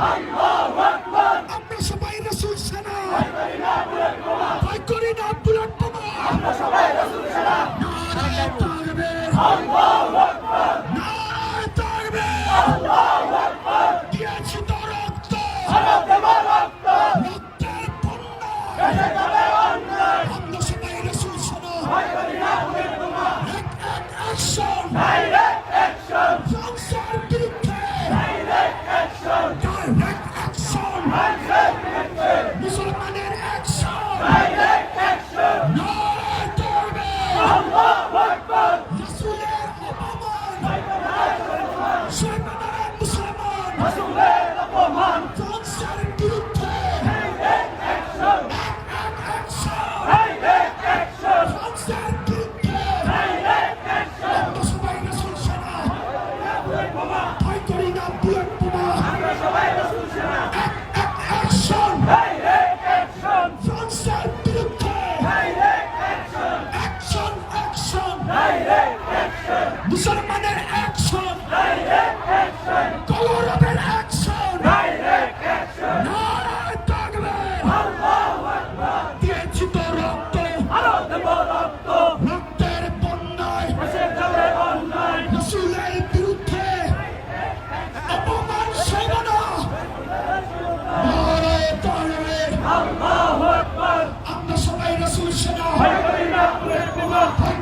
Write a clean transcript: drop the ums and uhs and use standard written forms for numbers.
আমরা সবাই রাসূল সেনা, ভয় করি না বুলেট বোমা। নারায়ে তাকবীর, নারায়ে তাকবীর। দিয়েছি তো রক্ত, রক্তের বন্যায় আমরা সবাই রাসূল সেনা। এক এক অ্যাকশন, ফ্রান্সের বিরুদ্ধে ডাইরেক্ট অ্যাকশন, মুসলমানের অ্যাকশন, নারায়ে তাকবীর। রাসূলের অপমান, সৈন্যরা মুসলমান, ফ্রান্সের বিরুদ্ধে এক এক অ্যাকশন, ফ্রান্সের বিরুদ্ধে আমরা সবাই রাসূল সেনা, ভয় করি না বুলেট বোমা। এক এক অ্যাকশন, ফ্রান্সের বিরুদ্ধে অ্যাকশন, মুসলমানের অ্যাকশন, কলরবের অ্যাকশন, নারায়ে তাকবীর। দিয়েছি তো রক্ত, রক্তের বন্যায় রাসূলের বিরুদ্ধে অপমান সইব না। নারায়ে তাকবীর। আমরা সবাই রাসূল সেনা, ভয়